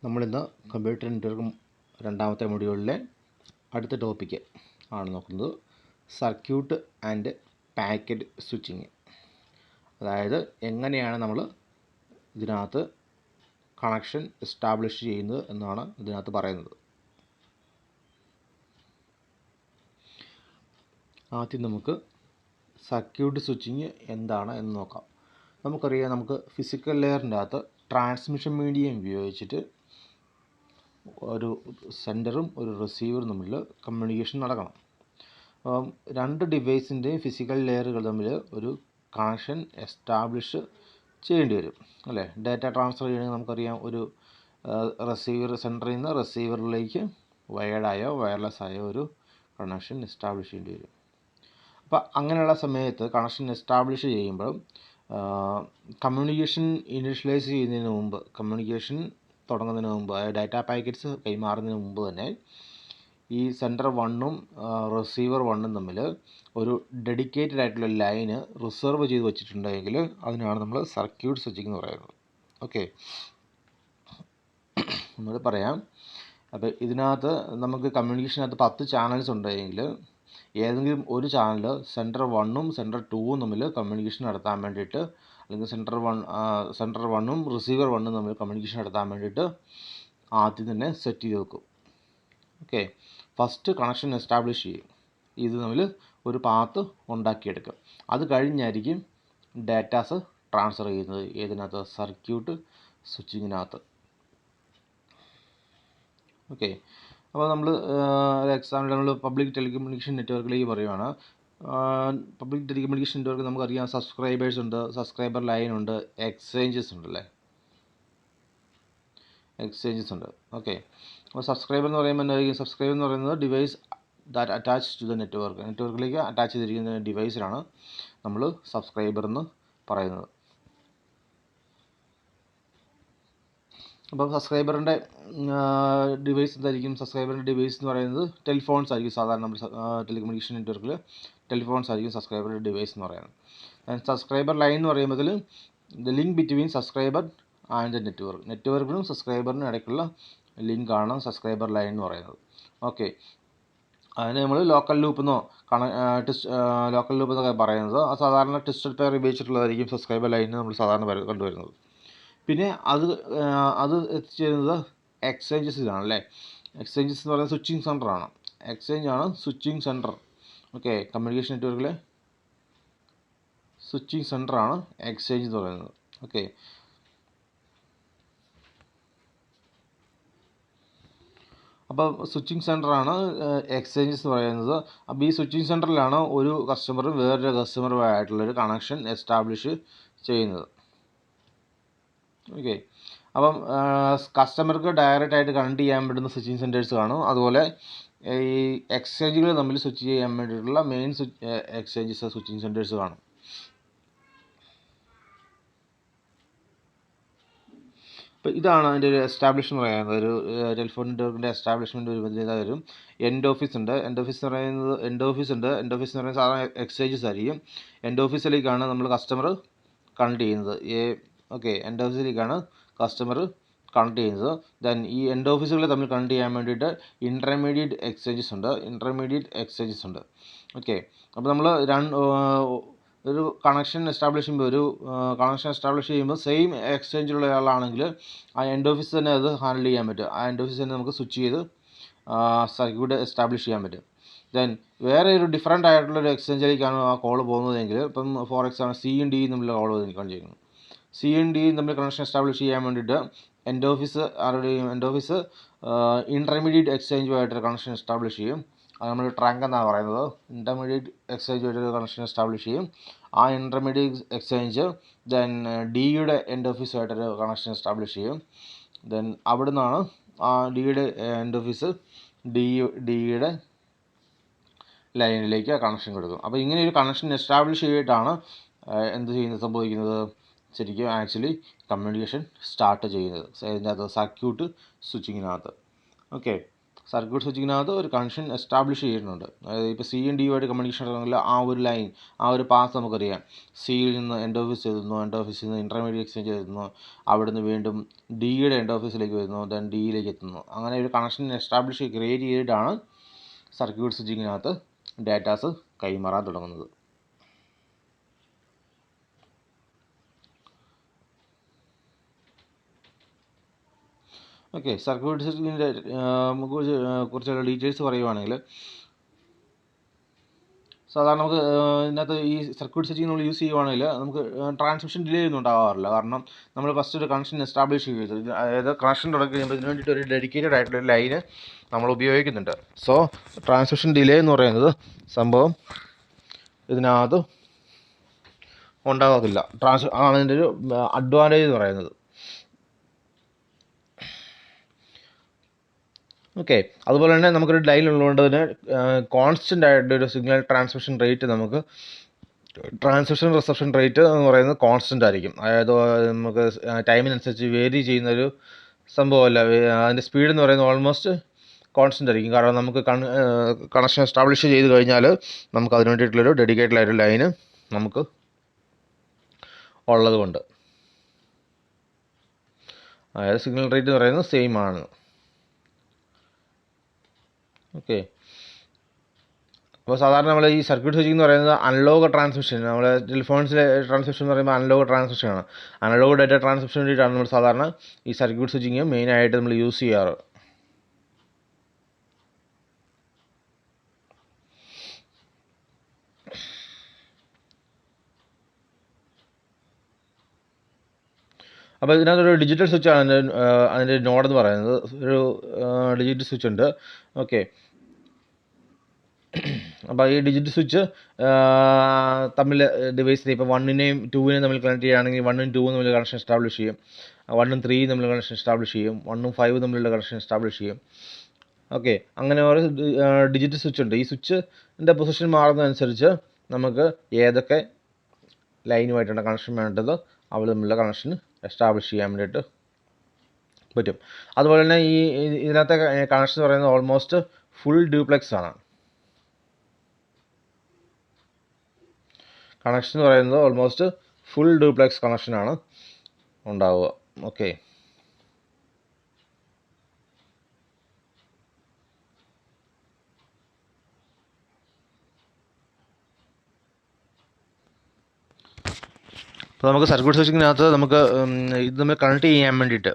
നമ്മളിന്ന് computer network രണ്ടാമത്തെ മൊഡ്യൂളിലെ അടുത്ത ടോപ്പിക്ക് ആണ് നോക്കുന്നത്. Circuit and packet switching. അതായത് എങ്ങനെയാണ് നമ്മൾ ഇതിനകത്ത് കണക്ഷൻ എസ്റ്റാബ്ലിഷ് ചെയ്യുന്നത് എന്നാണ് ഇതിനകത്ത് പറയുന്നത്. ആദ്യം നമുക്ക് സർക്യൂട്ട് സ്വിച്ചിങ് എന്താണ് എന്ന് നോക്കാം. നമുക്കറിയാം, നമുക്ക് ഫിസിക്കൽ ലെയറിൻ്റെ അകത്ത് ട്രാൻസ്മിഷൻ മീഡിയം ഉപയോഗിച്ചിട്ട് ഒരു സെൻഡറും ഒരു റിസീവറും തമ്മിൽ കമ്മ്യൂണിക്കേഷൻ നടക്കണം. രണ്ട് ഡിവൈസിൻ്റെയും ഫിസിക്കൽ ലെയറുകൾ തമ്മിൽ ഒരു കണക്ഷൻ എസ്റ്റാബ്ലിഷ് ചെയ്യേണ്ടി വരും, അല്ലേ? ഡാറ്റ ട്രാൻസ്ഫർ ചെയ്യണമെങ്കിൽ നമുക്കറിയാം, ഒരു റിസീവർ സെൻറ്ററിൽ നിന്ന് റിസീവറിലേക്ക് വയർഡായോ വയർലെസ് ആയോ ഒരു കണക്ഷൻ എസ്റ്റാബ്ലിഷ് ചെയ്യേണ്ടി വരും. അപ്പോൾ അങ്ങനെയുള്ള സമയത്ത് കണക്ഷൻ എസ്റ്റാബ്ലിഷ് ചെയ്യുമ്പോൾ കമ്മ്യൂണിക്കേഷൻ ഇനിഷ്യലൈസ് ചെയ്യുന്നതിന് മുമ്പ്, കമ്മ്യൂണിക്കേഷൻ തുടങ്ങുന്നതിന് മുമ്പ്, ഡാറ്റ പാക്കറ്റ്സ് കൈമാറുന്നതിന് മുമ്പ് തന്നെ ഈ സെൻറ്റർ വണ്ണും റിസീവർ വണ്ണും തമ്മിൽ ഒരു ഡെഡിക്കേറ്റഡ് ആയിട്ടുള്ള ലൈന് റിസർവ് ചെയ്ത് വെച്ചിട്ടുണ്ടെങ്കിൽ അതിനാണ് നമ്മൾ സർക്യൂട്ട് സ്വിച്ചിങ് എന്ന് പറയുന്നത്. ഓക്കെ, നമ്മൾ പറയാം. അപ്പോൾ ഇതിനകത്ത് നമുക്ക് കമ്മ്യൂണിക്കേഷനകത്ത് 10 ചാനൽസ് ഉണ്ടെങ്കിൽ ഏതെങ്കിലും ഒരു ചാനൽ സെൻറ്റർ വണ്ണും സെൻറ്റർ ടൂവും തമ്മിൽ കമ്മ്യൂണിക്കേഷൻ നടത്താൻ വേണ്ടിയിട്ട്, അല്ലെങ്കിൽ സെൻറ്റർ വണ്ണും റിസീവർ വണ്ണും തമ്മിൽ കമ്മ്യൂണിക്കേഷൻ നടത്താൻ വേണ്ടിയിട്ട് ആദ്യം തന്നെ സെറ്റ് ചെയ്ത് വെക്കും. ഓക്കെ, ഫസ്റ്റ് കണക്ഷൻ എസ്റ്റാബ്ലിഷ് ചെയ്യും. ഇത് തമ്മിൽ ഒരു പാത്ത് ഉണ്ടാക്കിയെടുക്കും. അത് കഴിഞ്ഞായിരിക്കും ഡാറ്റാസ് ട്രാൻസ്ഫർ ചെയ്യുന്നത് ഏതിനകത്ത്, സർക്യൂട്ട് സ്വിച്ചിങ്ങിനകത്ത്. ഓക്കെ, അപ്പോൾ നമ്മൾ എക്സാമ്പിൾ നമ്മൾ പബ്ലിക് ടെലികമ്മ്യൂണിക്കേഷൻ നെറ്റ്വർക്കിലേക്ക് പറയുവാണ്. പബ്ലിക് ടെലികമ്മ്യൂണിക്കേഷൻ നെറ്റ്വർക്ക് നമുക്കറിയാം, സബ്സ്ക്രൈബേഴ്സ് ഉണ്ട്, സബ്സ്ക്രൈബർ ലൈൻ ഉണ്ട്, എക്സ്ചേഞ്ചസ് ഉണ്ടല്ലേ, എക്സ്ചേഞ്ചസ് ഉണ്ട്. ഓക്കെ, അപ്പോൾ സബ്സ്ക്രൈബർ എന്ന് പറയുമ്പോൾ എന്തായിരിക്കും? സബ്സ്ക്രൈബർ എന്ന് പറയുന്നത് device that attach to the നെറ്റ്വർക്കിലേക്ക് അറ്റാച്ച് ചെയ്തിരിക്കുന്ന ഡിവൈസിലാണ് നമ്മൾ സബ്സ്ക്രൈബർ എന്ന് പറയുന്നത്. അപ്പോൾ സബ്സ്ക്രൈബറിൻ്റെ ഡിവൈസ് എന്തായിരിക്കും? സബ്സ്ക്രൈബറിൻ്റെ ഡിവൈസ് എന്ന് പറയുന്നത് ടെലിഫോൺസ് ആയിരിക്കും. സാധാരണ നമ്മൾ ടെലികമ്മ്യൂണിക്കേഷൻ നെറ്റ്വർക്കിൽ ടെലിഫോൺസ് ആയിരിക്കും സബ്സ്ക്രൈബറുടെ ഡിവൈസ് എന്ന് പറയുന്നത്. സബ്സ്ക്രൈബർ ലൈൻ എന്ന് പറയുമ്പോൾ the link between subscriber and the നെറ്റ്വർക്കിനും സബ്സ്ക്രൈബറിനും ഇടയ്ക്കുള്ള ലിങ്കാണ് സബ്സ്ക്രൈബർ ലൈൻ എന്ന് പറയുന്നത്. ഓക്കെ, അതിന് നമ്മൾ ലോക്കൽ ലൂപ്പ് എന്നോ ലോക്കൽ ലൂപ്പ് എന്നൊക്കെ പറയുന്നത്. സാധാരണ ട്വിസ്റ്റഡ് പെയർ ഉപയോഗിച്ചിട്ടുള്ളതായിരിക്കും സബ്സ്ക്രൈബർ ലൈനിന് നമ്മൾ സാധാരണ കണ്ടുവരുന്നത്. പിന്നെ അത് എത്തിച്ചേരുന്നത് എക്സ്ചേഞ്ചസിലാണ്, അല്ലേ? എക്സ്ചേഞ്ചസ് എന്ന് പറയുന്നത് സ്വിച്ചിങ് സെൻറ്ററാണ്. എക്സ്ചേഞ്ച് ആണ് സ്വിച്ചിങ് സെൻറ്റർ. ഓക്കെ, കമ്മ്യൂണിക്കേഷൻ നെറ്റ്വർക്കിലെ സ്വിച്ചിങ് സെൻറ്ററാണ് എക്സ്ചേഞ്ച് എന്ന് പറയുന്നത്. ഓക്കെ, അപ്പോൾ സ്വിച്ചിങ് സെൻറ്ററാണ് എക്സ്ചേഞ്ചസ് എന്ന് പറയുന്നത്. അപ്പോൾ ഈ സ്വിച്ചിങ് സെൻറ്ററിലാണ് ഒരു കസ്റ്റമറും വേറൊരു കസ്റ്റമറുമായിട്ടുള്ളൊരു കണക്ഷൻ എസ്റ്റാബ്ലിഷ് ചെയ്യുന്നത്. ഓക്കെ, അപ്പം കസ്റ്റമർക്ക് ഡയറക്റ്റ് ആയിട്ട് കണക്ട് ചെയ്യാൻ പറ്റുന്ന സ്വിച്ചിങ് സെൻറ്റേഴ്സ് കാണും. അതുപോലെ ഈ എക്സ്ചേഞ്ചുകൾ തമ്മിൽ സ്വിച്ച് ചെയ്യാൻ വേണ്ടിയിട്ടുള്ള മെയിൻ എക്സ്ചേഞ്ചസ് സ്വിച്ചിങ് സെൻറ്റേഴ്സ് കാണും. അപ്പോൾ ഇതാണ് അതിൻ്റെ ഒരു എസ്റ്റാബ്ലിഷ് എന്ന് പറയുന്നത്. ഒരു ടെലിഫോൺ നെറ്റ്വർക്കിൻ്റെ എസ്റ്റാബ്ലിഷ്മെൻറ്റ് വരുമ്പോഴത്തേക്ക് വരും. എൻഡ് ഓഫീസ് ഉണ്ട്. എൻഡ് ഓഫീസ് എന്ന് പറയുന്നത് സാധാരണ എക്സ്ചേഞ്ചസ് ആയിരിക്കും. എൻഡ് ഓഫീസിലേക്കാണ് നമ്മൾ കസ്റ്റമർ കണക്ട് ചെയ്യുന്നത്. ഓക്കെ, എൻഡ് ഓഫീസിലേക്കാണ് കസ്റ്റമർ കണക്ട് ചെയ്യുന്നത്. ദെൻ ഈ എൻഡ് ഓഫീസുകളെ തമ്മിൽ കണക്ട് ചെയ്യാൻ വേണ്ടിയിട്ട് ഇൻ്റർമീഡിയറ്റ് എക്സ്ചേഞ്ചസ് ഉണ്ട്. ഓക്കെ, അപ്പോൾ നമ്മൾ ഒരു കണക്ഷൻ എസ്റ്റാബ്ലിഷ് ചെയ്യുമ്പോൾ സെയിം എക്സ്ചേഞ്ചിലുള്ള ആളാണെങ്കിൽ ആ എൻഡ് ഓഫീസ് തന്നെ അത് ഹാൻഡിൽ ചെയ്യാൻ പറ്റും. ആ എൻഡ് ഓഫീസ് തന്നെ നമുക്ക് സ്വിച്ച് ചെയ്ത് സർക്യൂട്ട് എസ്റ്റാബ്ലിഷ് ചെയ്യാൻ പറ്റും. ദെൻ വേറെ ഒരു ഡിഫറെൻ്റ് ആയിട്ടുള്ളൊരു എക്സ്ചേഞ്ചിലേക്കാണ് ആ കോൾ പോകുന്നതെങ്കിൽ, ഇപ്പം for example C and D തമ്മിലുള്ള കോൾ കാണിച്ചിരിക്കുന്നത്. C and D തമ്മിൽ കണക്ഷൻ എസ്റ്റാബ്ലിഷ് ചെയ്യാൻ വേണ്ടിയിട്ട് എൻഡ് ഓഫീസ് ഇൻ്റർമീഡിയറ്റ് എക്സ്ചേഞ്ചുമായിട്ടൊരു കണക്ഷൻ എസ്റ്റാബ്ലിഷ് ചെയ്യും. അത് നമ്മൾ ട്രാങ്ക് എന്നാണ് പറയുന്നത്. ഇൻ്റർമീഡിയറ്റ് എക്സ്ചേഞ്ചുമായിട്ടൊരു കണക്ഷൻ എസ്റ്റാബ്ലിഷ് ചെയ്യും. ആ ഇൻ്റർമീഡിയറ്റ് എക്സ്ചേഞ്ച് ദെൻ ഡിയുടെ എൻഡ് ഓഫീസുമായിട്ടൊരു കണക്ഷൻ എസ്റ്റാബ്ലിഷ് ചെയ്യും. ദെൻ അവിടെ നിന്നാണ് ആ ഡിയുടെ എൻഡ് ഓഫീസ് ഡിയുടെ ലൈനിലേക്ക് കണക്ഷൻ കൊടുക്കും. അപ്പോൾ ഇങ്ങനെ ഒരു കണക്ഷൻ എസ്റ്റാബ്ലിഷ് ചെയ്തിട്ടാണ് സംഭവിക്കുന്നത് ശരിക്കും ആക്ച്വലി കമ്മ്യൂണിക്കേഷൻ സ്റ്റാർട്ട് ചെയ്യുന്നത് ഇതിൻ്റെ അകത്ത്, സർക്യൂട്ട് സ്വിച്ചിങ്ങിനകത്ത്. ഓക്കെ, സർക്യൂട്ട് സ്വിച്ചിങ്ങിനകത്ത് ഒരു കണക്ഷൻ എസ്റ്റാബ്ലിഷ് ചെയ്യുന്നുണ്ട്. അതായത് ഇപ്പോൾ സിയും ഡിയുമായിട്ട് കമ്മ്യൂണിക്കേഷൻ ഉണ്ടെങ്കിൽ ആ ഒരു ലൈൻ, ആ ഒരു പാത്ത് നമുക്കറിയാം. സിയിൽ നിന്ന് എൻഡ് ഓഫീസ് എഴുതുന്നു, എൻഡ് ഓഫീസിൽ നിന്ന് ഇൻ്റർമീഡിയറ്റ് എക്സ്ചേഞ്ച് എഴുതുന്നു, അവിടുന്ന് വീണ്ടും ഡിയുടെ എൻഡ് ഓഫീസിലേക്ക് വരുന്നു, ദെൻ ഡിയിലേക്ക് എത്തുന്നു. അങ്ങനെ ഒരു കണക്ഷൻ എസ്റ്റാബ്ലിഷ് ക്രിയേറ്റ് ചെയ്തിട്ടാണ് സർക്യൂട്ട് സ്വിച്ചിങ്ങിനകത്ത് ഡാറ്റാസ് കൈമാറാൻ തുടങ്ങുന്നത്. ഓക്കെ, സർക്യൂട്ട് സ്വിച്ചിങ്ങിൻ്റെ കുറച്ചുള്ള ഡീറ്റെയിൽസ് പറയുവാണെങ്കിൽ, സാധാരണ നമുക്ക് ഇതിനകത്ത് ഈ സർക്യൂട്ട് സ്വിച്ചിങ് നമ്മൾ യൂസ് ചെയ്യുവാണെങ്കിൽ നമുക്ക് ട്രാൻസ്മിഷൻ ഡിലേ ഒന്നും ഉണ്ടാകാറില്ല. കാരണം നമ്മൾ ഫസ്റ്റ് ഒരു കണക്ഷൻ എസ്റ്റാബ്ലിഷ് ചെയ്തു, അതായത് കണക്ഷൻ തുടങ്ങി കഴിയുമ്പോൾ ഇതിന് വേണ്ടിയിട്ട് ഒരു ഡെഡിക്കേറ്റഡ് ആയിട്ടുള്ള ലൈന് നമ്മൾ ഉപയോഗിക്കുന്നുണ്ട്. സോ ട്രാൻസ്മിഷൻ ഡിലേ എന്ന് പറയുന്നത് സംഭവം ഇതിനകത്ത് ഉണ്ടാകത്തില്ല. ആണ് ഇതിൻ്റെ ഒരു അഡ്വാൻറ്റേജ് എന്ന് പറയുന്നത്. ഓക്കെ, അതുപോലെ തന്നെ നമുക്കൊരു ലൈൻ ഉള്ളതുകൊണ്ട് തന്നെ കോൺസ്റ്റൻ്റ് ആയിട്ടൊരു സിഗ്നൽ ട്രാൻസ്മിഷൻ റേറ്റ്, നമുക്ക് ട്രാൻസ്മിഷൻ റിസപ്ഷൻ റേറ്റ് എന്ന് പറയുന്നത് കോൺസ്റ്റൻ്റ് ആയിരിക്കും. അതായത് നമുക്ക് ടൈമിനനുസരിച്ച് വേരി ചെയ്യുന്നൊരു സംഭവമല്ല. അതിൻ്റെ സ്പീഡ് എന്ന് പറയുന്നത് ഓൾമോസ്റ്റ് കോൺസ്റ്റൻ്റ് ആയിരിക്കും. കാരണം നമുക്ക് കണക്ഷൻ എസ്റ്റാബ്ലിഷ് ചെയ്ത് കഴിഞ്ഞാൽ നമുക്ക് അതിന് വേണ്ടിയിട്ടുള്ളൊരു ഡെഡിക്കേറ്റഡ് ആയിട്ടൊരു ലൈന് നമുക്ക് ഉള്ളത് കൊണ്ട്, അതായത് സിഗ്നൽ റേറ്റ് എന്ന് പറയുന്നത് സെയിം ആണ്. ഓക്കെ, അപ്പോൾ സാധാരണ നമ്മൾ ഈ സർക്യൂട്ട് സ്വിച്ചിങ് എന്ന് പറയുന്നത് അനലോഗ് ട്രാൻസ്മിഷൻ, നമ്മൾ ടെലിഫോൺസിലെ ട്രാൻസ്മിഷൻ എന്ന് പറയുമ്പോൾ അനലോഗ് ട്രാൻസ്മിഷനാണ്. അനലോഗ് ഡാറ്റ ട്രാൻസ്മിഷന് വേണ്ടിയിട്ടാണ് നമ്മൾ സാധാരണ ഈ സർക്യൂട്ട് സ്വിച്ചിങ് മെയിനായിട്ട് നമ്മൾ യൂസ് ചെയ്യാറ്. അപ്പോൾ ഇതിനകത്തൊരു ഡിജിറ്റൽ സ്വിച്ചാണ് അതിൻ്റെ നോഡെന്ന് പറയുന്നത്. ഒരു ഡിജിറ്റൽ സ്വിച്ച് ഉണ്ട്. ഓക്കെ, അപ്പോൾ ഈ ഡിജിറ്റൽ സ്വിച്ച് തമ്മിൽ ഡിവൈസിനെ ഇപ്പോൾ 1നെയും 2നെയും തമ്മിൽ കണക്ട് ചെയ്യുകയാണെങ്കിൽ 1ഉം 2ഉം തമ്മിൽ കണക്ഷൻ എസ്റ്റാബ്ലിഷ് ചെയ്യും. 1ഉം 3ഉം തമ്മിൽ കണക്ഷൻ എസ്റ്റാബ്ലിഷ് ചെയ്യും. 1ഉം 5ഉം തമ്മിലുള്ള കണക്ഷൻ എസ്റ്റാബ്ലിഷ് ചെയ്യും. ഓക്കെ, അങ്ങനെ ഓരോ ഡിജിറ്റൽ സ്വിച്ച് ഉണ്ട്. ഈ സ്വിച്ചിൻ്റെ പൊസിഷൻ മാറുന്നതനുസരിച്ച് നമുക്ക് ഏതൊക്കെ ലൈനുമായിട്ടാണ് കണക്ഷൻ വേണ്ടത് അവർ തമ്മിലുള്ള കണക്ഷൻ എസ്റ്റാബ്ലിഷ് ചെയ്യാൻ വേണ്ടിയിട്ട് പറ്റും. അതുപോലെ തന്നെ ഈ ഇതിനകത്തെ കണക്ഷൻ എന്ന് പറയുന്നത് ഓൾമോസ്റ്റ് ഫുൾ ഡ്യൂപ്ലെക്സ് ആണ്. കണക്ഷൻ എന്ന് പറയുന്നത് ഓൾമോസ്റ്റ് ഫുൾ ഡ്യൂപ്ലെക്സ് കണക്ഷനാണ് ഉണ്ടാവുക. ഓക്കെ, അപ്പോൾ നമുക്ക് സർക്യൂട്ട് സ്വിച്ചിങ്ങിനകത്ത് നമുക്ക് ഇത് തമ്മിൽ കണക്ട് ചെയ്യാൻ വേണ്ടിയിട്ട്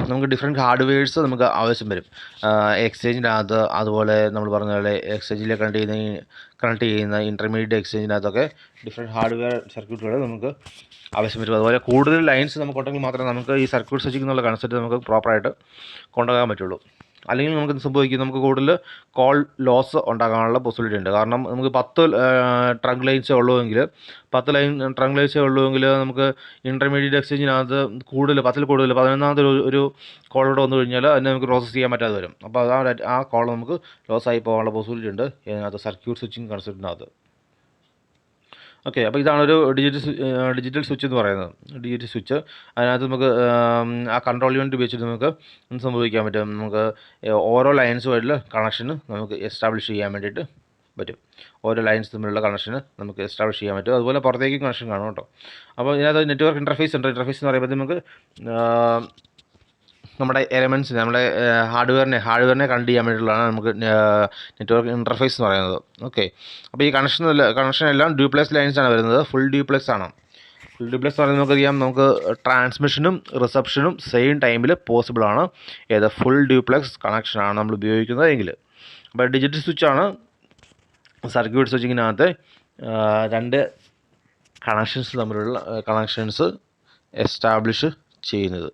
നമുക്ക് ഡിഫറെൻറ്റ് ഹാർഡ്വെയർസ് നമുക്ക് ആവശ്യം വരും. എക്സ്ചേഞ്ചിനകത്ത്, അതുപോലെ നമ്മൾ പറഞ്ഞ പോലെ എക്സ്ചേഞ്ചിലെ കണക്ട് ചെയ്യുന്ന ഇൻ്റർമീഡിയറ്റ് എക്സ്ചേഞ്ചിനകത്തൊക്കെ ഡിഫറെൻറ്റ് ഹാർഡ്വെയർ സർക്യൂട്ടുകൾ നമുക്ക് ആവശ്യം വരും. അതുപോലെ കൂടുതൽ ലൈൻസ് നമുക്കുണ്ടെങ്കിൽ മാത്രമേ നമുക്ക് ഈ സർക്യൂട്ട് സ്വിച്ചിങ് എന്നുള്ള കൺസെപ്റ്റ് നമുക്ക് പ്രോപ്പറായിട്ട് കൊണ്ടുപോകാൻ പറ്റുള്ളൂ. അല്ലെങ്കിൽ നമുക്ക് സംഭവിക്കും, നമുക്ക് കൂടുതൽ കോൾ ലോസ് ഉണ്ടാകാനുള്ള പോസിബിലിറ്റി ഉണ്ട്. കാരണം നമുക്ക് 10 ട്രങ്ക് ലൈൻസേ ഉള്ളുവെങ്കിൽ 10 ട്രങ്ക് ലൈൻസേ ഉള്ളുവെങ്കിൽ നമുക്ക് ഇൻ്റർമീഡിയറ്റ് എക്സ്ചേഞ്ചിനകത്ത് കൂടുതൽ 10ൽ കൂടുതൽ 11ാമത്തെ ഒരു കോളോട് വന്നു കഴിഞ്ഞാൽ അതിനെ നമുക്ക് പ്രോസസ്സ് ചെയ്യാൻ പറ്റാതെ വരും. അപ്പോൾ ആ കോൾ നമുക്ക് ലോസായി പോകാനുള്ള പോസിബിലിറ്റി ഉണ്ട് ഇതിനകത്ത് സർക്യൂട്ട് സ്വിച്ചിങ് കൺസെപ്റ്റിനകത്ത്. ഓക്കെ, അപ്പോൾ ഇതാണ് ഒരു ഡിജിറ്റൽ സ്വിച്ച് എന്ന് പറയുന്നത്. ഡിജിറ്റൽ സ്വിച്ച്, അതിനകത്ത് നമുക്ക് ആ കൺട്രോൾ യൂണിറ്റ് ഉപയോഗിച്ചിട്ട് നമുക്ക് എന്ത് സംഭവിക്കാൻ പറ്റും, നമുക്ക് ഓരോ ലൈൻസുമായിട്ടുള്ള കണക്ഷന് നമുക്ക് എസ്റ്റാബ്ലിഷ് ചെയ്യാൻ വേണ്ടിയിട്ട് പറ്റും. ഓരോ ലൈൻസ് തമ്മിലുള്ള കണക്ഷന് നമുക്ക് എസ്റ്റാബ്ലിഷ് ചെയ്യാൻ പറ്റും. അതുപോലെ പുറത്തേക്ക് കണക്ഷൻ കാണും കേട്ടോ. അപ്പോൾ ഇതിനകത്ത് നെറ്റ്വർക്ക് ഇൻ്റർഫേസ് ഉണ്ട്. ഇൻ്റർഫേസ് എന്ന് പറയുമ്പോൾ നമുക്ക് നമ്മുടെ എലമെൻറ്റ്സിനെ, നമ്മുടെ ഹാർഡ്വെയറിനെ കണക്ട് ചെയ്യാൻ വേണ്ടിയിട്ടുള്ളതാണ് നമുക്ക് നെറ്റ്വർക്ക് ഇൻ്റർഫേസ് എന്ന് പറയുന്നത്. ഓക്കെ, അപ്പോൾ ഈ കണക്ഷൻ എല്ലാം ഡ്യൂപ്ലെക്സ് ലൈൻസാണ് വരുന്നത്. ഫുൾ ഡ്യൂപ്ലെക്സ് ആണ്. ഫുൾ ഡ്യൂപ്ലെക്സ് എന്ന് പറയുന്നത് നമുക്കറിയാം, നമുക്ക് ട്രാൻസ്മിഷനും റിസപ്ഷനും സെയിം ടൈമിൽ പോസിബിൾ ആണ്. ഏത് ഫുൾ ഡ്യൂപ്ലെക്സ് കണക്ഷനാണ് നമ്മൾ ഉപയോഗിക്കുന്നത് എങ്കിൽ. അപ്പോൾ ഡിജിറ്റൽ സ്വിച്ചാണ് സർക്യൂട്ട് സ്വിച്ചിങ്ങിനകത്ത് 2 കണക്ഷൻസ് തമ്മിലുള്ള കണക്ഷൻസ് എസ്റ്റാബ്ലിഷ് ചെയ്യുന്നത്.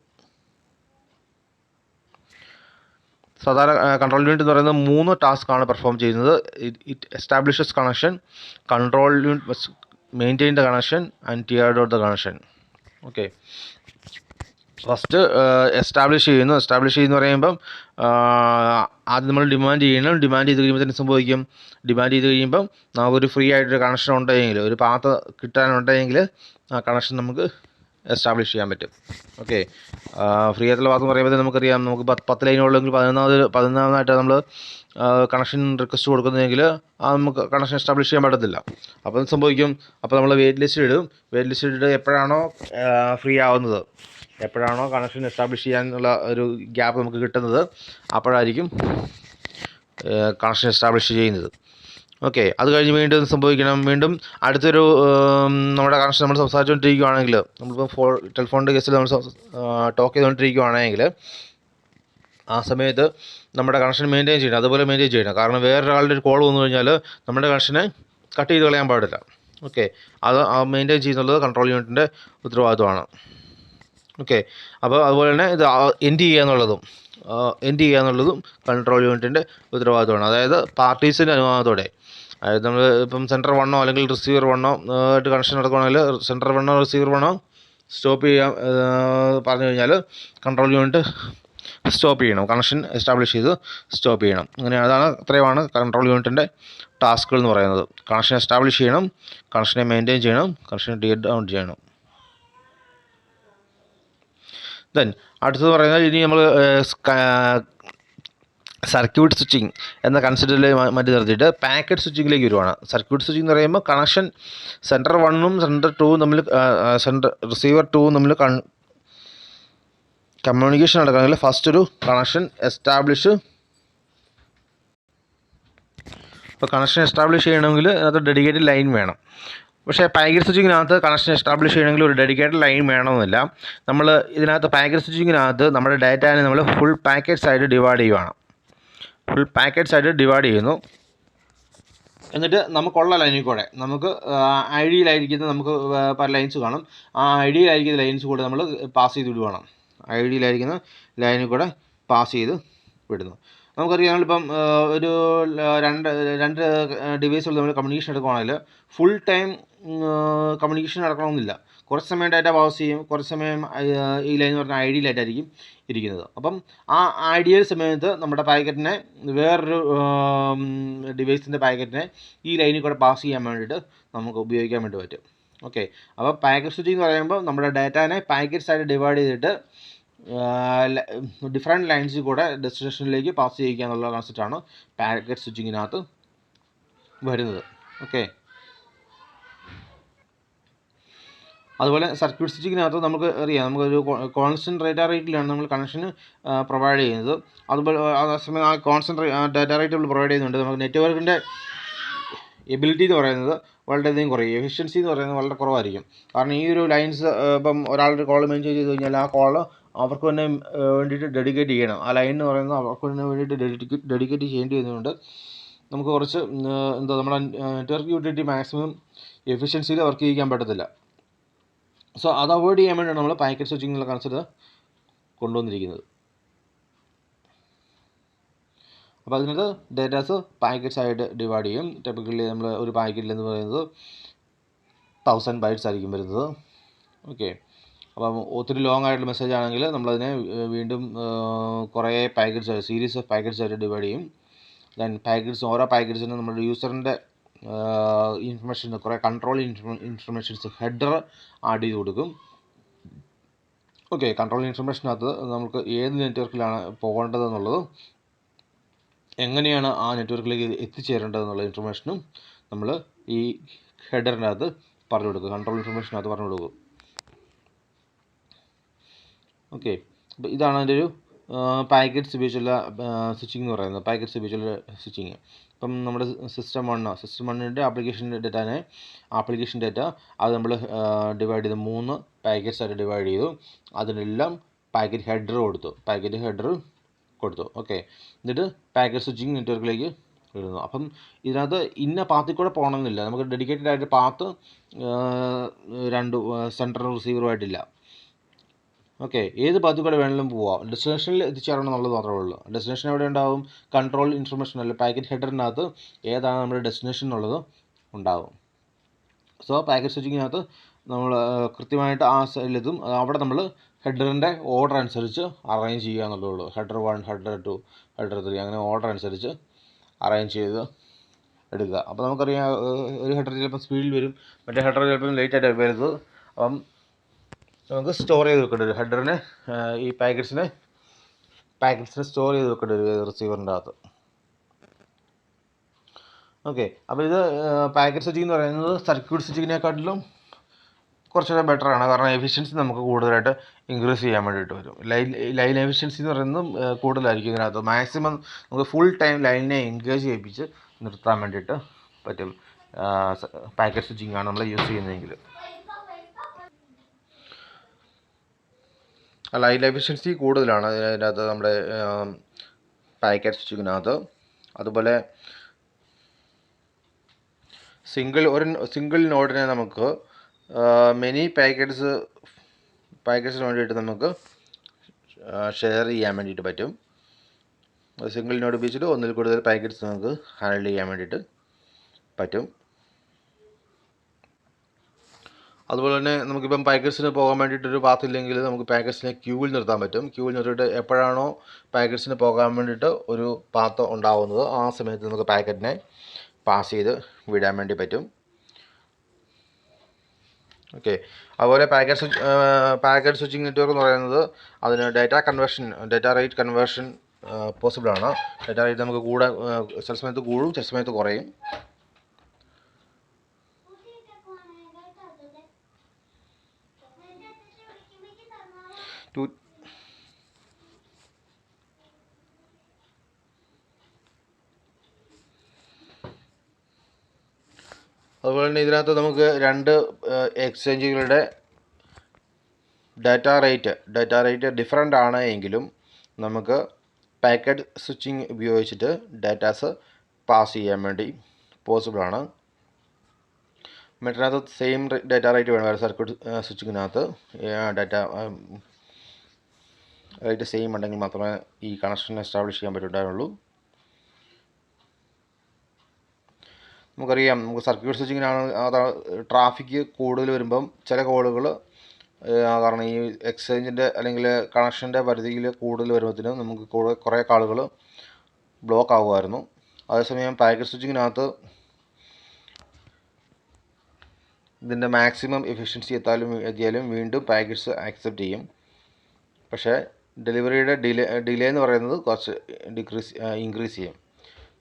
സാധാരണ കൺട്രോൾ യൂണിറ്റ് എന്ന് പറയുന്നത് 3 ടാസ്ക്കാണ് പെർഫോം ചെയ്യുന്നത്. It establishes connection, control unit maintain the connection and tear out the connection. Okay, first establish ചെയ്യുന്നു പറയുമ്പം ആദ്യം നമ്മൾ ഡിമാൻഡ് ചെയ്ത് കഴിയുമ്പോൾ തന്നെ സംഭവിക്കും. ഡിമാൻഡ് ചെയ്ത് കഴിയുമ്പം നമുക്കൊരു ഫ്രീ ആയിട്ടൊരു കണക്ഷൻ ഉണ്ടെങ്കിൽ, ഒരു പാത്ത് കിട്ടാനുണ്ടെങ്കിൽ ആ കണക്ഷൻ നമുക്ക് എസ്റ്റാബ്ലിഷ് ചെയ്യാൻ പറ്റും. ഓക്കെ, ഫ്രീ ആയിട്ടുള്ള പാത്ത് എന്ന് പറയുമ്പോൾ നമുക്കറിയാം, നമുക്ക് 10 ലൈനുള്ളെങ്കിൽ 11ാമതായിട്ട് നമ്മൾ കണക്ഷൻ റിക്വസ്റ്റ് കൊടുക്കുന്നതെങ്കിൽ നമുക്ക് കണക്ഷൻ എസ്റ്റാബ്ലിഷ് ചെയ്യാൻ പറ്റത്തില്ല. അപ്പോൾ എന്ത് സംഭവിക്കും? അപ്പോൾ നമ്മൾ വെയിറ്റ് ലിസ്റ്റ് ഇടും. വെയിറ്റ് ലിസ്റ്റ് ഇട്ടിട്ട് എപ്പോഴാണോ ഫ്രീ ആവുന്നത്, എപ്പോഴാണോ കണക്ഷൻ എസ്റ്റാബ്ലിഷ് ചെയ്യാനുള്ള ഒരു ഗ്യാപ്പ് നമുക്ക് കിട്ടുന്നത്, അപ്പോഴായിരിക്കും കണക്ഷൻ എസ്റ്റാബ്ലിഷ് ചെയ്യുന്നത്. ഓക്കെ, അത് കഴിഞ്ഞ് വീണ്ടും സംഭവിക്കണം, വീണ്ടും അടുത്തൊരു നമ്മുടെ കണക്ഷൻ നമ്മൾ സംസാരിച്ചുകൊണ്ടിരിക്കുകയാണെങ്കിൽ, നമ്മളിപ്പോൾ ടെലിഫോണിൻ്റെ കേസിൽ നമ്മൾ ടോക്ക് ചെയ്തുകൊണ്ടിരിക്കുകയാണെങ്കിൽ ആ സമയത്ത് നമ്മുടെ കണക്ഷൻ മെയിൻറ്റെയിൻ ചെയ്യണം, അതുപോലെ മെയിൻറ്റെയിൻ ചെയ്യണം. കാരണം വേറൊരാളുടെ ഒരു കോൾ വന്നു കഴിഞ്ഞാൽ നമ്മുടെ കണക്ഷനെ കട്ട് ചെയ്ത് കളയാൻ പാടില്ല. ഓക്കെ, അത് മെയിൻറ്റെയിൻ ചെയ്യുന്നുള്ളത് കൺട്രോൾ യൂണിറ്റിൻ്റെ ഉത്തരവാദിത്വമാണ്. ഓക്കെ, അപ്പോൾ അതുപോലെ തന്നെ ഇത് എൻഡ് ചെയ്യുക എന്നുള്ളതും കൺട്രോൾ യൂണിറ്റിൻ്റെ ഉത്തരവാദിത്വമാണ്. അതായത് പാർട്ടീസിൻ്റെ അനുവാദത്തോടെ. അതായത് നമ്മൾ ഇപ്പം സെൻറ്റർ 1 അല്ലെങ്കിൽ റിസീവർ 1 ആയിട്ട് കണക്ഷൻ നടക്കുകയാണെങ്കിൽ സെൻറ്റർ 1 റിസീവർ 1 സ്റ്റോപ്പ് ചെയ്യാൻ പറഞ്ഞു കഴിഞ്ഞാൽ കൺട്രോൾ യൂണിറ്റ് സ്റ്റോപ്പ് ചെയ്യണം, കണക്ഷൻ എസ്റ്റാബ്ലിഷ് ചെയ്ത് സ്റ്റോപ്പ് ചെയ്യണം. അങ്ങനെ അത്രയുമാണ് കൺട്രോൾ യൂണിറ്റിൻ്റെ ടാസ്കുകൾ എന്ന് പറയുന്നത്. കണക്ഷൻ എസ്റ്റാബ്ലിഷ് ചെയ്യണം, കണക്ഷനെ മെയിൻറ്റെയിൻ ചെയ്യണം, കണക്ഷനെ ടീർ ഡൗൺ ചെയ്യണം. ദെൻ അടുത്തത് പറയുന്നത്, ഇനി നമ്മൾ സർക്യൂട്ട് സ്വിച്ചിങ് എന്ന കൺസെപ്റ്റിൽ മാറ്റി നിർത്തിയിട്ട് പാക്കറ്റ് സ്വിച്ചിങ്ങിലേക്ക് വരുവാണ്. സർക്യൂട്ട് സ്വിച്ചിങ് എന്ന് പറയുമ്പോൾ കണക്ഷൻ സെൻറ്റർ 1ഉം സെൻറ്റർ 2ഉം തമ്മിൽ റിസീവർ 2ഉം തമ്മിൽ കമ്മ്യൂണിക്കേഷൻ നടക്കണമെങ്കിൽ ഫസ്റ്റ് ഒരു കണക്ഷൻ എസ്റ്റാബ്ലിഷ്. ഇപ്പോൾ കണക്ഷൻ എസ്റ്റാബ്ലിഷ് ചെയ്യണമെങ്കിൽ അതിനകത്ത് ഡെഡിക്കേറ്റഡ് ലൈൻ വേണം. പക്ഷേ പാക്കറ്റ് സ്വിച്ചിങ്ങിനകത്ത് കണക്ഷൻ എസ്റ്റാബ്ലിഷ് ചെയ്യണമെങ്കിൽ ഒരു ഡെഡിക്കേറ്റഡ് ലൈൻ വേണമെന്നില്ല. നമ്മൾ ഇതിനകത്ത് പാക്കറ്റ് സ്വിച്ചിങ്ങിനകത്ത് നമ്മുടെ ഡാറ്റാനെ നമ്മൾ ഫുൾ പാക്കറ്റ്സ് ആയിട്ട് ഡിവൈഡ് ചെയ്യുകയാണ്. ചെയ്യുന്നു. എന്നിട്ട് നമുക്കുള്ള ലൈനിൽ കൂടെ നമുക്ക് ഐഡിയിലായിരിക്കുന്ന നമുക്ക് പല ലൈൻസ് കാണും. ആ ഐഡിയിലായിരിക്കുന്ന ലൈൻസ് കൂടെ നമ്മൾ പാസ് ചെയ്ത് വിടുകയാണ്. ഐഡിയിലായിരിക്കുന്ന ലൈനിൽ കൂടെ പാസ് ചെയ്ത് വിടുന്നു. നമുക്കറിയാം, നമ്മളിപ്പം ഒരു രണ്ട് ഡിവൈസുകൾ നമ്മൾ കമ്മ്യൂണിക്കേഷൻ എടുക്കുകയാണെങ്കിൽ ഫുൾ ടൈം കമ്മ്യൂണിക്കേഷൻ നടക്കണമെന്നില്ല. കുറച്ച് സമയം ഡാറ്റ പാസ് ചെയ്യും, കുറച്ച് സമയം ഈ ലൈൻ എന്ന് പറഞ്ഞാൽ ഐഡിയിലായിട്ടായിരിക്കും ഇരിക്കുന്നത്. അപ്പം ആ ഐഡിയൽ സമയത്ത് നമ്മുടെ പാക്കറ്റിനെ വേറൊരു ഡിവൈസിൻ്റെ പാക്കറ്റിനെ ഈ ലൈനിൽ കൂടെ പാസ് ചെയ്യാൻ വേണ്ടിയിട്ട് നമുക്ക് ഉപയോഗിക്കാൻ വേണ്ടി പറ്റും. ഓക്കെ, അപ്പോൾ പാക്കറ്റ് സ്വിച്ചിങ് എന്ന് പറയുമ്പോൾ നമ്മുടെ ഡാറ്റാനെ പാക്കറ്റ്സ് ആയിട്ട് ഡിവൈഡ് ചെയ്തിട്ട് ഡിഫറെൻറ്റ് ലൈൻസിൽ കൂടെ ഡെസ്റ്റിനേഷനിലേക്ക് പാസ് ചെയ്യിക്കുക എന്നുള്ള കോൺസെപ്റ്റാണ് പാക്കറ്റ് സ്വിച്ചിങ്ങിനകത്ത് വരുന്നത്. ഓക്കെ, അതുപോലെ സർക്യൂട്ട് സ്വിച്ചിങ്ങിനകത്ത് നമുക്ക് അറിയാം, നമുക്കൊരു കോൺസ്റ്റൻറ്റ് റേറ്റിലാണ് നമ്മൾ കണക്ഷന് പ്രൊവൈഡ് ചെയ്യുന്നത്. അതുപോലെ അതേസമയം ആ കോൺസ്റ്റൻറ്റ് ഡാറ്റ റേറ്റ് നമ്മൾ പ്രൊവൈഡ് ചെയ്യുന്നുണ്ട്. നമുക്ക് നെറ്റ്വർക്കിൻ്റെ എബിലിറ്റി എന്ന് പറയുന്നത് വളരെയധികം കുറയും, എഫിഷ്യൻസി എന്ന് പറയുന്നത് വളരെ കുറവായിരിക്കും. കാരണം ഈ ഒരു ലൈൻസ് ഇപ്പം ഒരാളൊരു കോൾ മെയിൻറ്റെയിൻ ചെയ്ത് കഴിഞ്ഞാൽ ആ കോൾ അവർക്ക് തന്നെ വേണ്ടിയിട്ട് ഡെഡിക്കേറ്റ് ചെയ്യണം. ആ ലൈൻ എന്ന് പറയുന്നത് അവർക്ക് തന്നെ വേണ്ടിയിട്ട് ഡെഡിക്കേറ്റ് ചെയ്യേണ്ടി വരുന്നതുകൊണ്ട് നമുക്ക് കുറച്ച് നമ്മുടെ നെറ്റ്വർക്ക് യൂട്ടിലിറ്റി മാക്സിമം എഫിഷ്യൻസിയിൽ വർക്ക് ചെയ്യിക്കാൻ പറ്റത്തില്ല. സോ അത് അവോയ്ഡ് ചെയ്യാൻ വേണ്ടിയാണ് നമ്മൾ പാക്കറ്റ് സ്വിച്ചിങ് എന്നുള്ള കൺസെപ്റ്റ് കൊണ്ടുവന്നിരിക്കുന്നത്. അപ്പോൾ അതിനകത്ത് ഡേറ്റാസ് പാക്കറ്റ്സ് ആയിട്ട് ഡിവൈഡ് ചെയ്യും. ടിപ്പിക്കലി നമ്മൾ ഒരു പാക്കറ്റിൽ എന്ന് പറയുന്നത് 1000 ബൈറ്റ്സ് ആയിരിക്കും വരുന്നത്. ഓക്കെ, അപ്പം ഒത്തിരി ലോങ് ആയിട്ടുള്ള മെസ്സേജ് ആണെങ്കിൽ നമ്മളതിനെ വീണ്ടും കുറേ പാക്കറ്റ്സ് സീരീസ് ഓഫ് പാക്കറ്റ്സ് ആയിട്ട് ഡിവൈഡ് ചെയ്യും. ദെൻ ഓരോ പാക്കറ്റ്സിനും നമ്മുടെ യൂസറിൻ്റെ ഇൻഫർമേഷൻ, കുറേ കൺട്രോൾ ഇൻഫർമേഷൻസ് ഹെഡർ ആഡ് ചെയ്ത് കൊടുക്കും. ഓക്കെ, കൺട്രോൾ ഇൻഫർമേഷനകത്ത് നമുക്ക് ഏത് നെറ്റ്വർക്കിലാണ് പോകേണ്ടതെന്നുള്ളതും എങ്ങനെയാണ് ആ നെറ്റ്വർക്കിലേക്ക് എത്തിച്ചേരേണ്ടതെന്നുള്ള ഇൻഫർമേഷനും നമ്മൾ ഈ ഹെഡറിനകത്ത് പറഞ്ഞു കൊടുക്കും, കൺട്രോൾ ഇൻഫർമേഷനകത്ത് പറഞ്ഞു കൊടുക്കും. ഓക്കെ, അപ്പോൾ ഇതാണ് അതിൻ്റെ ഒരു പാക്കറ്റ്സ് ഉപയോഗിച്ചുള്ള സ്വിച്ചിങ് എന്ന് പറയുന്നത്. പാക്കറ്റ്സ് ഉപയോഗിച്ചുള്ള സ്വിച്ചിങ്. ഇപ്പം നമ്മുടെ സിസ്റ്റം 1ൻ്റെ ആപ്ലിക്കേഷൻ ഡാറ്റ അത് നമ്മൾ ഡിവൈഡ് ചെയ്ത് 3 പാക്കറ്റ്സ് ആയിട്ട് ഡിവൈഡ് ചെയ്തു. അതിനെല്ലാം പാക്കറ്റ് ഹെഡർ കൊടുത്തു. ഓക്കെ, എന്നിട്ട് പാക്കറ്റ് സ്വിച്ചിങ് നെറ്റ്വർക്കിലേക്ക് ഇടുന്നു. അപ്പം ഇതിനകത്ത് ഇന്ന പാത്തിൽ കൂടെ പോകണമെന്നില്ല. നമുക്ക് ഡെഡിക്കേറ്റഡ് ആയിട്ട് പാത്ത് രണ്ട് സെൻട്രൽ റിസീവറുമായിട്ടില്ല. ഓക്കെ, ഏത് പാത്തിൽ കൂടെ വേണമെങ്കിലും പോവാം, ഡെസ്റ്റിനേഷനിൽ എത്തിച്ചേരണം എന്നുള്ളത് മാത്രമേ ഉള്ളൂ. ഡെസ്റ്റിനേഷൻ എവിടെ ഉണ്ടാവും? കൺട്രോൾ ഇൻഫർമേഷൻ അല്ല, പാക്കറ്റ് ഹെഡറിനകത്ത് ഏതാണ് നമ്മുടെ ഡെസ്റ്റിനേഷൻ എന്നുള്ളത് ഉണ്ടാവും. സോ പാക്കറ്റ് സ്വിച്ചിങ്ങിനകത്ത് നമ്മൾ കൃത്യമായിട്ട് ആ സൈഡിലെത്തും. അവിടെ നമ്മൾ ഹെഡറിൻ്റെ ഓർഡർ അനുസരിച്ച് അറേഞ്ച് ചെയ്യുക എന്നുള്ളതേ ഉള്ളൂ. ഹെഡർ 1, ഹെഡർ 2, ഹെഡർ 3 അങ്ങനെ ഓർഡർ അനുസരിച്ച് അറേഞ്ച് ചെയ്ത് എടുക്കുക. അപ്പോൾ നമുക്കറിയാം, ഒരു ഹെഡർ ചിലപ്പോൾ സ്പീഡിൽ വരും, മറ്റേ ഹെഡർ ചിലപ്പോൾ ലേറ്റ് ആയിട്ട് വരുന്നത്. അപ്പം നമുക്ക് സ്റ്റോർ ചെയ്ത് വെക്കേണ്ടി വരും. ഹെഡറിന് ഈ പാക്കറ്റ്സിനെ സ്റ്റോർ ചെയ്ത് വെക്കേണ്ടി വരും റിസീവറിൻ്റെ അകത്ത്. ഓക്കെ, അപ്പോൾ ഇത് പാക്കറ്റ് സ്വിച്ചിങ് എന്ന് പറയുന്നത് സർക്യൂട്ട് സ്വിച്ചിങ്ങിനെക്കാട്ടിലും കുറച്ചുകൂടെ ബെറ്റർ ആണ്. കാരണം എഫിഷ്യൻസി നമുക്ക് കൂടുതലായിട്ട് ഇൻക്രീസ് ചെയ്യാൻ വേണ്ടിയിട്ട് വരും. ലൈൻ എഫിഷ്യൻസി എന്ന് പറയുന്നത് കൂടുതലായിരിക്കും ഇതിനകത്ത്. മാക്സിമം നമുക്ക് ഫുൾ ടൈം ലൈനിനെ എൻഗേജ് ചെയ്യിപ്പിച്ച് നിർത്താൻ വേണ്ടിയിട്ട് പറ്റും. പാക്കറ്റ് സ്വിച്ചിങ് ആണ് നമ്മൾ യൂസ് ചെയ്യുന്നതെങ്കിൽ. ലൈൻ എഫിഷ്യൻസി കൂടുതലാണ് ഇതിനകത്ത് നമ്മുടെ പാക്കറ്റ് സ്വിച്ചിങ്ങിനകത്ത്. അതുപോലെ സിംഗിൾ നോഡിനെ നമുക്ക് മെനി പാക്കറ്റ്സിന് വേണ്ടിയിട്ട് നമുക്ക് ഷെയർ ചെയ്യാൻ വേണ്ടിയിട്ട് പറ്റും. സിംഗിൾ നോഡ് ഉപയോഗിച്ചിട്ട് ഒന്നിൽ കൂടുതൽ പാക്കറ്റ്സ് നമുക്ക് ഹാൻഡിൽ ചെയ്യാൻ വേണ്ടിയിട്ട് പറ്റും. അതുപോലെ തന്നെ നമുക്കിപ്പം പാക്കറ്റ്സിന് പോകാൻ വേണ്ടിയിട്ടൊരു പാത്ത് ഇല്ലെങ്കിൽ നമുക്ക് പാക്കറ്റ്സിനെ ക്യൂവിൽ നിർത്താൻ പറ്റും. ക്യൂവിൽ നിർത്തിയിട്ട് എപ്പോഴാണോ പാക്കറ്റ്സിന് പോകാൻ വേണ്ടിയിട്ട് ഒരു പാത്ത് ഉണ്ടാവുന്നത് ആ സമയത്ത് നമുക്ക് പാക്കറ്റിനെ പാസ് ചെയ്ത് വിടാൻ വേണ്ടി പറ്റും. ഓക്കെ, അതുപോലെ പാക്കറ്റ് സ്വിച്ചിങ് നെറ്റ്വർക്ക് എന്ന് പറയുന്നത് അതിന് ഡാറ്റ റേറ്റ് കൺവേർഷൻ പോസിബിളാണ്. ഡാറ്റ റേറ്റ് നമുക്ക് ചില സമയത്ത് കൂടും, ചില സമയത്ത് കുറയും. അതുപോലെ തന്നെ ഇതിനകത്ത് നമുക്ക് രണ്ട് എക്സ്ചേഞ്ചുകളുടെ ഡാറ്റ റേറ്റ് ഡിഫറൻ്റ് ആണ് എങ്കിലും നമുക്ക് പാക്കറ്റ് സ്വിച്ചിങ് ഉപയോഗിച്ചിട്ട് ഡാറ്റാസ് പാസ് ചെയ്യാൻ വേണ്ടി പോസിബിളാണ്. മറ്റതിനകത്ത് സെയിം ഡാറ്റ റേറ്റ് വേണം. സർക്യൂട്ട് സ്വിച്ചിങ്ങിനകത്ത് ഡാറ്റ റേറ്റ് സെയിം ഉണ്ടെങ്കിൽ മാത്രമേ ഈ കണക്ഷൻ എസ്റ്റാബ്ലിഷ് ചെയ്യാൻ പറ്റുള്ളൂ. നമുക്കറിയാം, നമുക്ക് സർക്യൂട്ട് സ്വിച്ചിങ്ങിനാണ് ട്രാഫിക് കൂടുതൽ വരുമ്പം ചില കോളുകൾ കാരണം ഈ എക്സ്ചേഞ്ചിൻ്റെ അല്ലെങ്കിൽ കണക്ഷൻ്റെ പരിധിയിൽ കൂടുതൽ വരുമ്പോഴത്തേനും നമുക്ക് കുറേ കാളുകൾ ബ്ലോക്ക് ആകുമായിരുന്നു. അതേസമയം പാക്കറ്റ് സ്വിച്ചിങ്ങിനകത്ത് ഇതിൻ്റെ മാക്സിമം എഫിഷ്യൻസി എത്തിയാലും വീണ്ടും പാക്കറ്റ്സ് ആക്സെപ്റ്റ് ചെയ്യും. പക്ഷേ ഡെലിവറിയുടെ ഡിലേ എന്ന് പറയുന്നത് കുറച്ച് ഇൻക്രീസ് ചെയ്യും.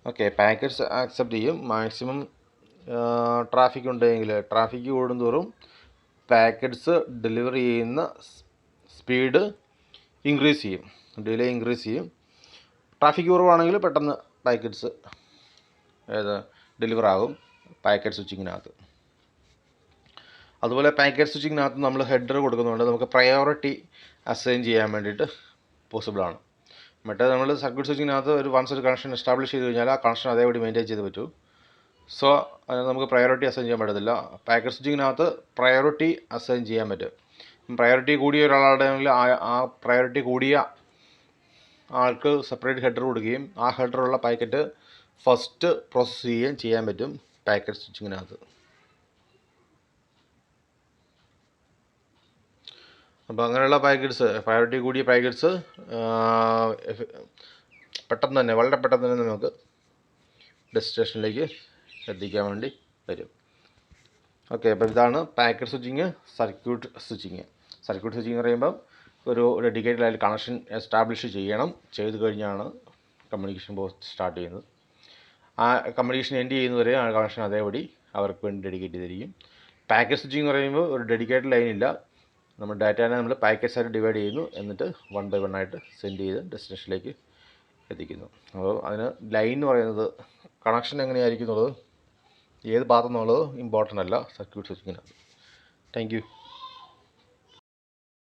ഓക്കെ, പാക്കറ്റ്സ് ആക്സെപ്റ്റ് ചെയ്യും. മാക്സിമം ട്രാഫിക് ഉണ്ടെങ്കിൽ ട്രാഫിക് കൂടുന്തോറും പാക്കറ്റ്സ് ഡെലിവറി ചെയ്യുന്ന സ്പീഡ് ഇൻക്രീസ് ചെയ്യും, ഡിലേ ഇൻക്രീസ് ചെയ്യും. ട്രാഫിക് കുറവാണെങ്കിൽ പെട്ടെന്ന് പാക്കറ്റ്സ് ഡെലിവർ ആകും പാക്കറ്റ് സ്വിച്ചിങ്ങിനകത്ത്. അതുപോലെ പാക്കറ്റ് സ്വിച്ചിങ്ങിനകത്ത് നമ്മൾ ഹെഡർ കൊടുക്കുന്നുണ്ട്. നമുക്ക് പ്രയോറിറ്റി അസൈൻ ചെയ്യാൻ വേണ്ടിയിട്ട് പോസിബിളാണ്. മറ്റേ നമ്മൾ സർക്യൂട്ട് സ്വിച്ചിങ്ങിനകത്ത് വൺസ് ഒരു കണക്ഷൻ എസ്റ്റാബ്ലിഷ് ചെയ്ത് കഴിഞ്ഞാൽ ആ കണക്ഷൻ അതേപടി മെയിൻറ്റെയിൻ ചെയ്ത് പറ്റൂ. സോ നമുക്ക് പ്രയോറിറ്റി അസൈൻ ചെയ്യാൻ പറ്റത്തില്ല. പാക്കറ്റ് സ്വിച്ചിങ്ങിനകത്ത് പ്രയോറിറ്റി അസൈൻ ചെയ്യാൻ പറ്റും. പ്രയോറിറ്റി കൂടിയ ഒരാളുടെയാണെങ്കിൽ ആ പ്രയോറിറ്റി കൂടിയ ആൾക്ക് സെപ്പറേറ്റ് ഹെഡർ കൊടുക്കുകയും ആ ഹെഡറുള്ള പാക്കറ്റ് ഫസ്റ്റ് പ്രോസസ്സ് ചെയ്യുകയും ചെയ്യാൻ പറ്റും പാക്കറ്റ് സ്വിച്ചിങ്ങിനകത്ത്. അപ്പോൾ അങ്ങനെയുള്ള പ്രയോറിറ്റി കൂടിയ പാക്കറ്റ്സ് വളരെ പെട്ടെന്ന് തന്നെ നമുക്ക് ഡെസ്റ്റിനേഷനിലേക്ക് എത്തിക്കാൻ വേണ്ടി വരും. ഓക്കെ, അപ്പോൾ ഇതാണ് പാക്കറ്റ് സ്വിച്ചിങ്, സർക്യൂട്ട് സ്വിച്ചിങ് എന്ന് പറയുമ്പം ഒരു ഡെഡിക്കേറ്റഡ് ആയിട്ട് കണക്ഷൻ എസ്റ്റാബ്ലിഷ് ചെയ്ത് കഴിഞ്ഞാണ് കമ്മ്യൂണിക്കേഷൻ സ്റ്റാർട്ട് ചെയ്യുന്നത്. ആ കമ്മ്യൂണിക്കേഷൻ എൻഡ് ചെയ്യുന്നവരെ ആ കണക്ഷൻ അതേപടി അവർക്ക് വേണ്ടി ഡെഡിക്കേറ്റ് ചെയ്തിരിക്കും. പാക്കറ്റ് സ്വിച്ചിങ് എന്ന് പറയുമ്പോൾ ഒരു ഡെഡിക്കേറ്റഡ് ലൈൻ ഇല്ല. നമ്മൾ ഡാറ്റാനെ നമ്മൾ പാക്കറ്റ്സ് ആയിട്ട് ഡിവൈഡ് ചെയ്യുന്നു, എന്നിട്ട് 1 by 1 ആയിട്ട് സെൻഡ് ചെയ്ത് ഡെസ്റ്റിനേഷനിലേക്ക് എത്തിക്കുന്നു. അപ്പോൾ അതിന് ലൈൻ എന്ന് പറയുന്നത് കണക്ഷൻ എങ്ങനെയായിരിക്കും എന്നുള്ളത്, ഏത് ഭാഗത്തുനിന്നുള്ളത് ഇമ്പോർട്ടൻ്റ് അല്ല സർക്യൂട്ട് സ്വിച്ചിങ്ങിനകത്ത്. Thank U.